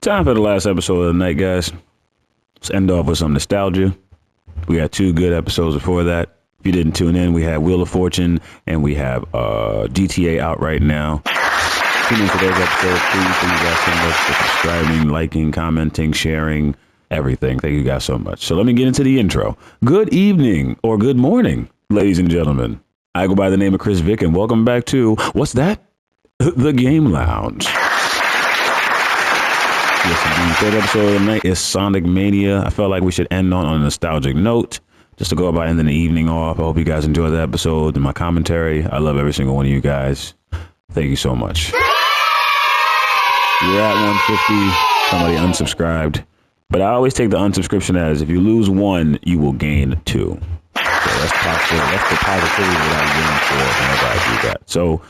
Time for the last episode of the night, guys. Let's end off with some nostalgia. We got 2 good episodes before that. If you didn't tune in, we had Wheel of Fortune and we have GTA out right now. Tune in to those episodes. Please, thank you guys so much for subscribing, liking, commenting, sharing, everything. Thank you guys so much. So let me get into the intro. Good evening or good morning, ladies and gentlemen. I go by the name of Chris Vick, and welcome back to, what's that? The Game Lounge. Yes, indeed. Third episode of the night is Sonic Mania. I felt like we should end on a nostalgic note, just to go about ending the evening off. I hope you guys enjoyed the episode and my commentary. I love every single one of you guys. Thank you so much. You're at 150. Somebody unsubscribed. But I always take the unsubscription as if you lose 1, you will gain 2. So that's positive. That's the positivity that I'm going for whenever I do that. So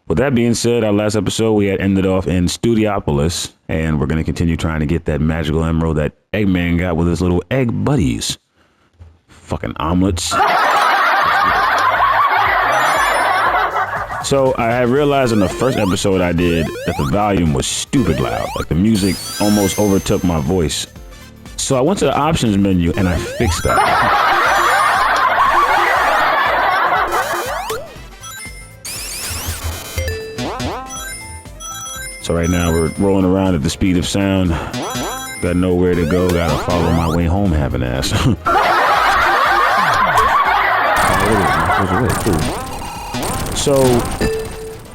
with that being said, our last episode, we had ended off in Studiopolis, and we're going to continue trying to get that magical emerald that Eggman got with his little egg buddies. Fucking omelets. So I had realized in the first episode I did that the volume was stupid loud. Like the music almost overtook my voice. So I went to the options menu and I fixed that. So right now we're rolling around at the speed of sound. Got nowhere to go. Gotta follow my way home, having ass. So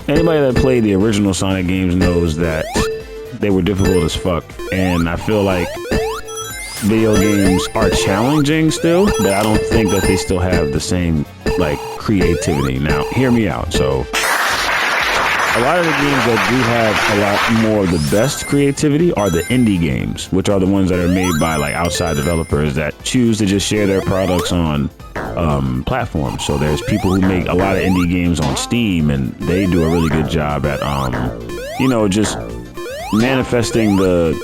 anybody that played the original Sonic games knows that they were difficult as fuck. And I feel like video games are challenging still, but I don't think that they still have the same like creativity. Now, hear me out. So a lot of the games that do have a lot more of the best creativity are the indie games, which are the ones that are made by like outside developers that choose to just share their products on platforms. So there's people who make a lot of indie games on Steam, and they do a really good job at just manifesting the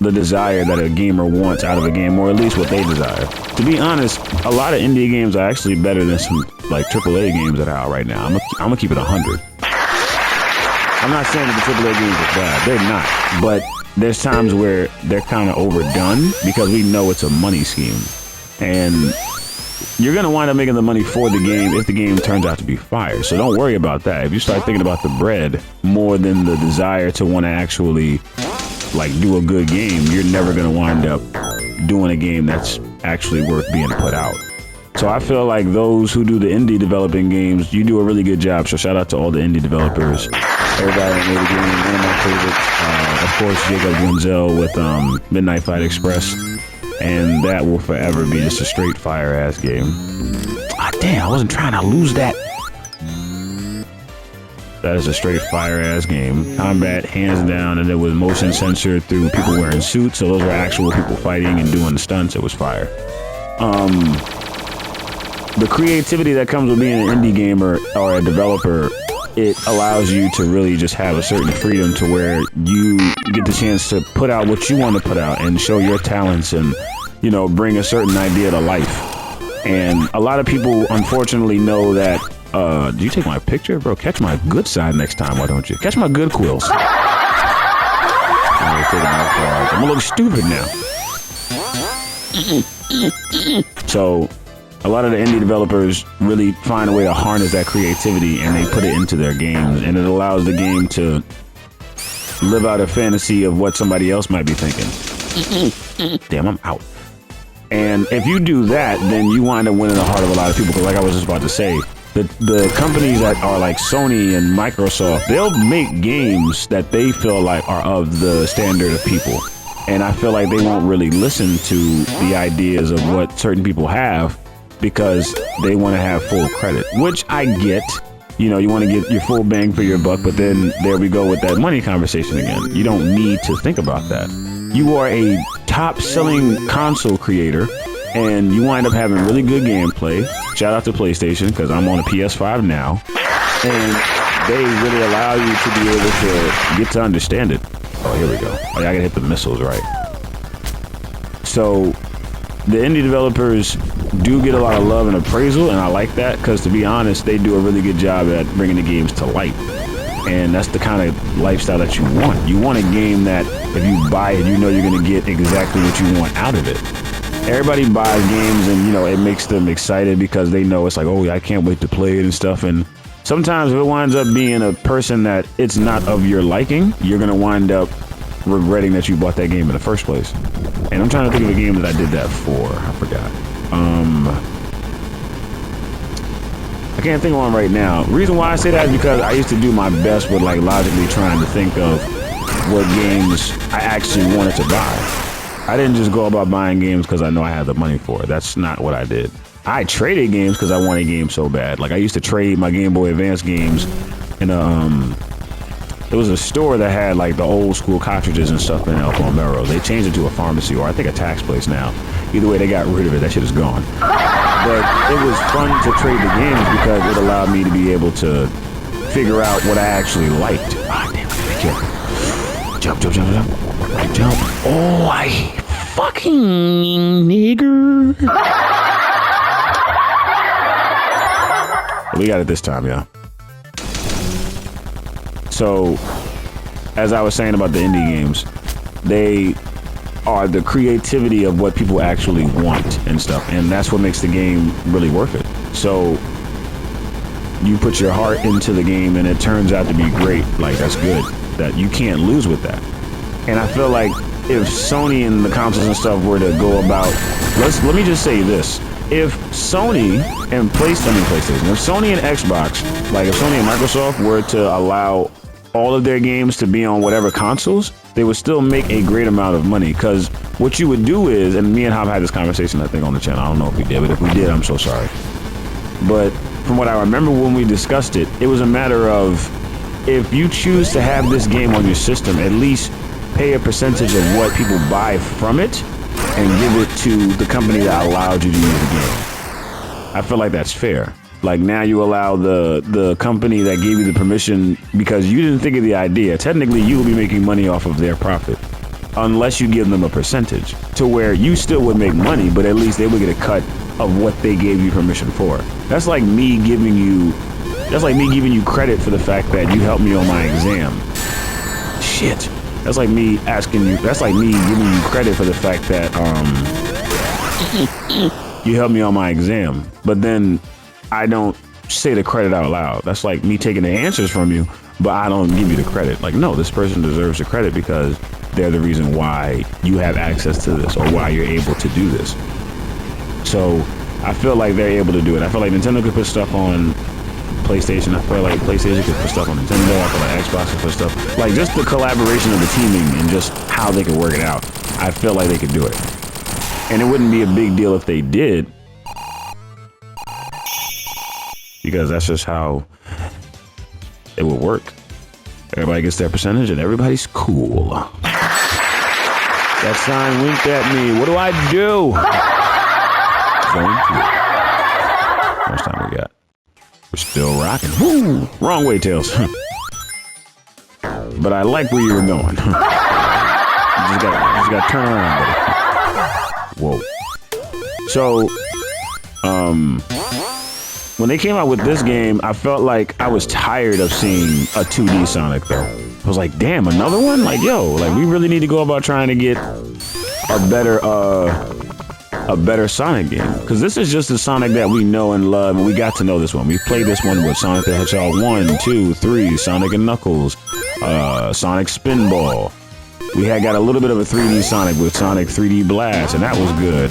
desire that a gamer wants out of a game, or at least what they desire. To be honest, a lot of indie games are actually better than some like AAA games that are out right now. I'm gonna keep it 100. I'm not saying that the AAA games are bad. They're not. But there's times where they're kind of overdone because we know it's a money scheme. And you're going to wind up making the money for the game if the game turns out to be fire. So don't worry about that. If you start thinking about the bread more than the desire to want to actually like do a good game, you're never going to wind up doing a game that's actually worth being put out. So I feel like those who do the indie developing games, you do a really good job. So shout out to all the indie developers. Everybody that made the game, one of my favorites, of course, Jacob Wenzel with Midnight Fight Express. And that will forever be just a straight fire-ass game. Ah, damn, I wasn't trying to lose that. That is a straight fire-ass game. Combat, hands down, and it was motion censored through people wearing suits. So those were actual people fighting and doing the stunts. It was fire. The creativity that comes with being an indie gamer or a developer, it allows you to really just have a certain freedom to where you get the chance to put out what you want to put out and show your talents and, bring a certain idea to life. And a lot of people, unfortunately, know that, do you take my picture? Bro, catch my good side next time, why don't you? Catch my good quills. I'm gonna look stupid now. So a lot of the indie developers really find a way to harness that creativity and they put it into their games, and it allows the game to live out a fantasy of what somebody else might be thinking. Damn, I'm out. And if you do that, then you wind up winning the heart of a lot of people. Because like I was just about to say, the companies that are like Sony and Microsoft, they'll make games that they feel like are of the standard of people. And I feel like they won't really listen to the ideas of what certain people have, because they want to have full credit, which I get. You want to get your full bang for your buck, but then there we go with that money conversation again. You don't need to think about that. You are a top-selling console creator, and you wind up having really good gameplay. Shout out to PlayStation, because I'm on a PS5 now, and they really allow you to be able to get to understand it. Oh, here we go. Oh, yeah, I gotta hit the missiles right. So the indie developers do get a lot of love and appraisal, and I like that because, to be honest, they do a really good job at bringing the games to light. And that's the kind of lifestyle that you want. You want a game that if you buy it, you know you're going to get exactly what you want out of it. Everybody buys games and, you know, it makes them excited because they know it's like, oh, I can't wait to play it and stuff. And sometimes if it winds up being a person that it's not of your liking, you're going to wind up regretting that you bought that game in the first place. And I'm trying to think of a game that I did that for. I forgot. I can't think of one right now. The reason why I say that is because I used to do my best with like logically trying to think of what games I actually wanted to buy. I didn't just go about buying games because I know I had the money for it. That's not what I did. I traded games because I wanted games so bad. Like I used to trade my Game Boy Advance games in a there was a store that had like the old school cartridges and stuff in El Palmero. They changed it to a pharmacy or I think a tax place now. Either way, they got rid of it. That shit is gone. But it was fun to trade the games because it allowed me to be able to figure out what I actually liked. Ah, damn, be careful. Jump, jump, jump, jump. Jump. Oh, I fucking nigger. We got it this time, y'all. So, as I was saying about the indie games, they are the creativity of what people actually want and stuff, and that's what makes the game really worth it. So, you put your heart into the game and it turns out to be great. Like, that's good. That you can't lose with that. And I feel like if Sony and the consoles and stuff were to go about, let me just say this. If Sony and PlayStation, if Sony and Xbox, like if Sony and Microsoft were to allow all of their games to be on whatever consoles, they would still make a great amount of money. Because what you would do is, and me and Hob had this conversation, I think, on the channel. I don't know if we did, but if we did, I'm so sorry. But from what I remember when we discussed it, it was a matter of if you choose to have this game on your system, at least pay a percentage of what people buy from it and give it to the company that allowed you to use the game. I feel like that's fair. Like now you allow the company that gave you the permission because you didn't think of the idea. Technically, you will be making money off of their profit unless you give them a percentage to where you still would make money, but at least they would get a cut of what they gave you permission for. That's like me giving you credit for the fact that you helped me on my exam. Shit. That's like me giving you credit for the fact that you helped me on my exam, but then I don't say the credit out loud. That's like me taking the answers from you, but I don't give you the credit. Like, no, this person deserves the credit because they're the reason why you have access to this or why you're able to do this. So I feel like they're able to do it. I feel like Nintendo could put stuff on PlayStation. I feel like PlayStation could put stuff on Nintendo. I feel like Xbox could put stuff. Like just the collaboration of the teaming and just how they could work it out. I feel like they could do it. And it wouldn't be a big deal if they did. Because that's just how it would work. Everybody gets their percentage and everybody's cool. That sign winked at me. What do I do? Zone 2. How much time we got? We're still rocking. Woo! Wrong way, Tails. But I like where you were going. You just gotta turn around, buddy. Whoa. So, when they came out with this game, I felt like I was tired of seeing a 2D Sonic, though. I was like, damn, another one? Like, yo, like we really need to go about trying to get a better Sonic game. Because this is just the Sonic that we know and love, and we got to know this one. We played this one with Sonic the Hedgehog 1, 2, 3, Sonic and Knuckles, Sonic Spinball. We had got a little bit of a 3D Sonic with Sonic 3D Blast, and that was good.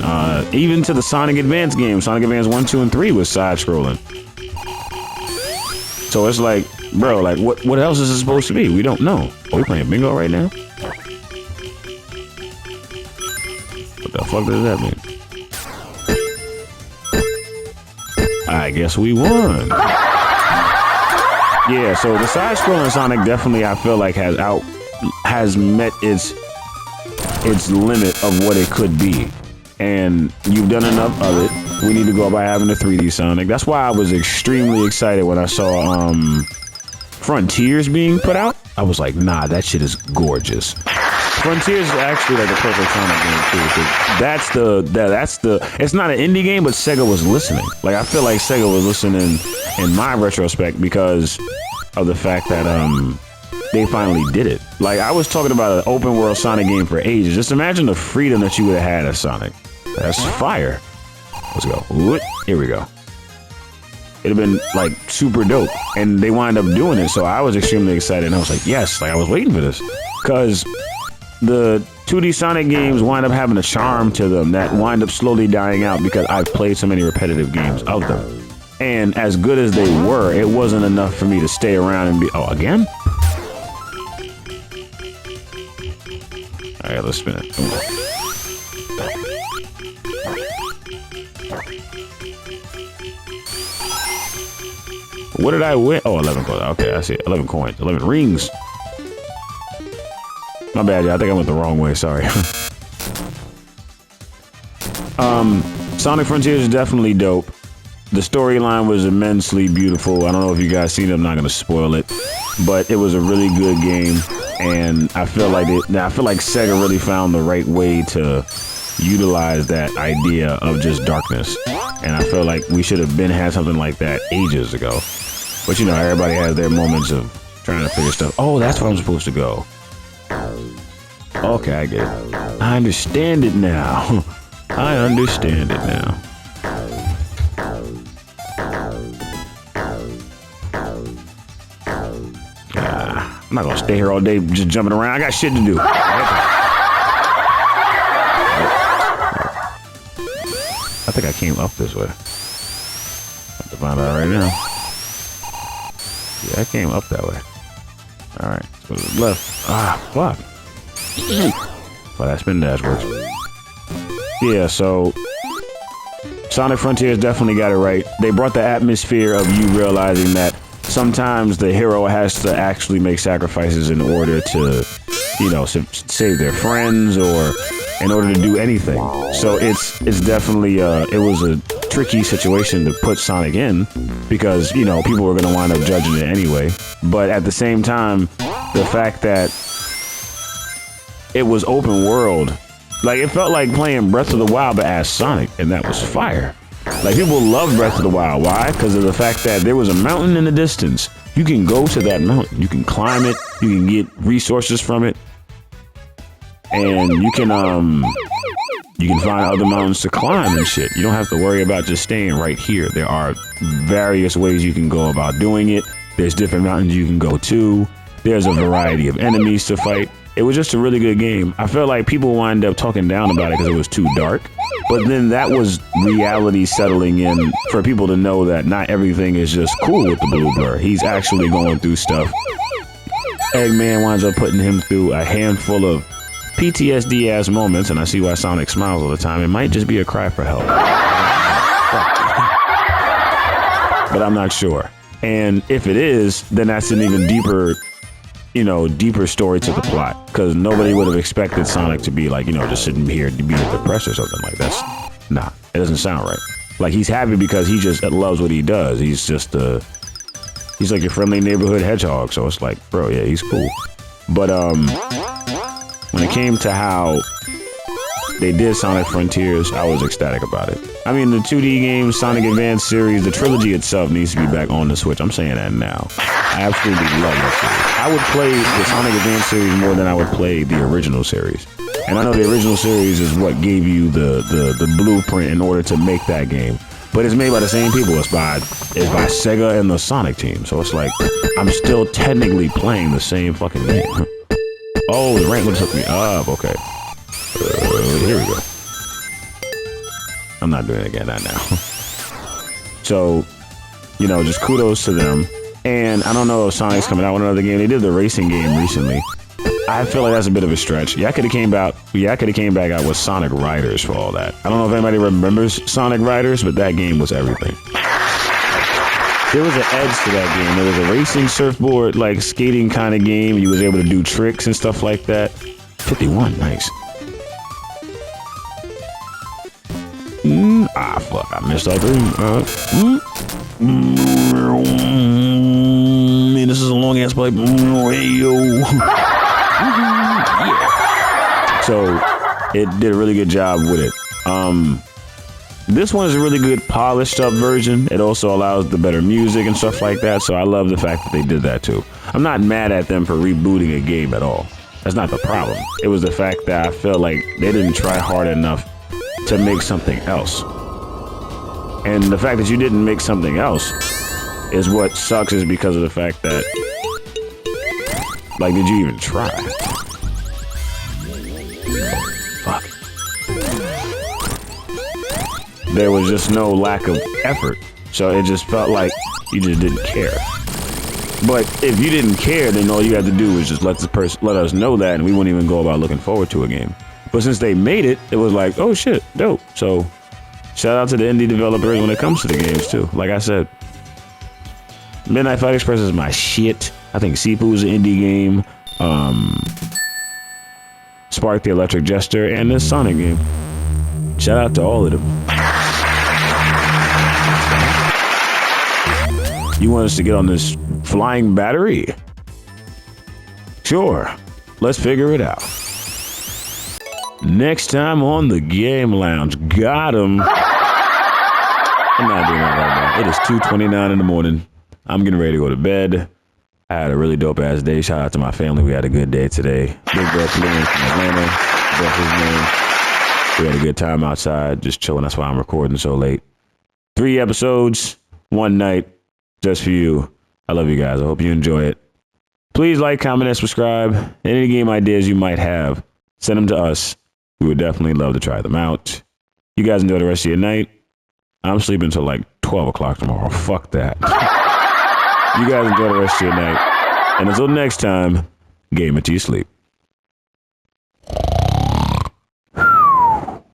Even to the Sonic Advance game, Sonic Advance 1, 2, and 3 was side-scrolling. So it's like, bro, like, what else is it supposed to be? We don't know. Are we playing bingo right now? What the fuck does that mean? I guess we won. Yeah, so the side-scrolling Sonic definitely, I feel like, has met its limit of what it could be, and you've done enough of it. We need to go by having a 3D Sonic. That's why I was extremely excited when I saw Frontiers being put out. I was like, nah, that shit is gorgeous. Frontiers is actually like a perfect Sonic game too. That's the it's not an indie game, but Sega was listening. Like I feel like Sega was listening in my retrospect because of the fact that they finally did it. Like, I was talking about an open world Sonic game for ages. Just imagine the freedom that you would have had as Sonic. That's fire. Let's go. Here we go. It'd have been like super dope, and they wind up doing it. So I was extremely excited, and I was like, yes, like I was waiting for this, because the 2D Sonic games wind up having a charm to them that wind up slowly dying out because I've played so many repetitive games of them. And as good as they were, it wasn't enough for me to stay around and be, oh, again? All right, let's spin it. Ooh. What did I win? Oh, 11 coins. Okay, I see it. 11 coins. 11 rings. My bad, yeah. I think I went the wrong way. Sorry. Sonic Frontiers is definitely dope. The storyline was immensely beautiful. I don't know if you guys seen it. I'm not going to spoil it. But it was a really good game. And I feel like Sega really found the right way to utilize that idea of just darkness. And I feel like we should have had something like that ages ago. But you know, everybody has their moments of trying to figure stuff. Oh, that's where I'm supposed to go. Okay, I get it. I understand it now. I understand it now. I'm not gonna stay here all day just jumping around. I got shit to do. I think I came up this way. I have to find out right now. Yeah, I came up that way. Alright, so to the left. Ah, fuck. Well, that spin dash works. Yeah, so Sonic Frontiers definitely got it right. They brought the atmosphere of you realizing that sometimes the hero has to actually make sacrifices in order to, you know, save their friends or in order to do anything. So it's definitely it was a tricky situation to put Sonic in because, you know, people were going to wind up judging it anyway. But at the same time, the fact that it was open world, like it felt like playing Breath of the Wild but as Sonic, and that was fire. Like people love Breath of the Wild. Why? Because of the fact that there was a mountain in the distance. You can go to that mountain. You can climb it. You can get resources from it. And you can find other mountains to climb and shit. You don't have to worry about just staying right here. There are various ways you can go about doing it. There's different mountains you can go to. There's a variety of enemies to fight. It was just a really good game. I felt like people wind up talking down about it because it was too dark. But then that was reality settling in for people to know that not everything is just cool with the Blue Blur. He's actually going through stuff. Eggman winds up putting him through a handful of PTSD-ass moments, and I see why Sonic smiles all the time. It might just be a cry for help. But I'm not sure. And if it is, then that's an even deeper, you know, deeper story to the plot. Because nobody would have expected Sonic to be like, you know, just sitting here to be depressed or something like that. Nah, it doesn't sound right. Like, he's happy because he just loves what he does. He's just he's like your friendly neighborhood hedgehog. So it's like, bro, yeah, he's cool. But when it came to how they did Sonic Frontiers, I was ecstatic about it. I mean, the 2D games, Sonic Advance series, the trilogy itself needs to be back on the Switch. I'm saying that now. I absolutely love that series. I would play the Sonic Advance series more than I would play the original series. And I know the original series is what gave you the blueprint in order to make that game. But it's made by the same people. It's by Sega and the Sonic team. So it's like, I'm still technically playing the same fucking game. Oh, the rank would have took me up. Okay. Here we go. I'm not doing it again, not now. So, you know, just kudos to them. And I don't know if Sonic's coming out with another game. They did the racing game recently. I feel like that's a bit of a stretch. Yeah, I could have came back out with Sonic Riders for all that. I don't know if anybody remembers Sonic Riders, but that game was everything. There was an edge to that game. There was a racing surfboard, like skating kind of game. You was able to do tricks and stuff like that. 51, nice. Fuck, I missed that thing. Man, this is a long ass pipe. Hey, yo. Yeah. So, it did a really good job with it. This one is a really good polished up version. It also allows the better music and stuff like that. So I love the fact that they did that too. I'm not mad at them for rebooting a game at all. That's not the problem. It was the fact that I feel like they didn't try hard enough to make something else. And the fact that you didn't make something else is what sucks, is because of the fact that, like, did you even try? Fuck. There was just no lack of effort. So it just felt like you just didn't care. But if you didn't care, then all you had to do was just let us know that, and we wouldn't even go about looking forward to a game. But since they made it, it was like, oh shit, dope. So shout out to the indie developers when it comes to the games too. Like I said, Midnight Fight Express is my shit. I think Sifu is an indie game. Spark the Electric Jester and this Sonic game. Shout out to all of them. You want us to get on this flying battery? Sure. Let's figure it out. Next time on the Game Lounge. Got him. I'm not doing that right now. It is 2:29 in the morning. I'm getting ready to go to bed. I had a really dope ass day. Shout out to my family. We had a good day today. Big bro Flynn from Atlanta. That's his name. We had a good time outside, just chilling. That's why I'm recording so late. 3 episodes, 1 night, just for you. I love you guys. I hope you enjoy it. Please like, comment, and subscribe. Any game ideas you might have, send them to us. We would definitely love to try them out. You guys enjoy the rest of your night. I'm sleeping until like 12 o'clock tomorrow. Fuck that. You guys enjoy the rest of your night. And until next time, game it till you sleep.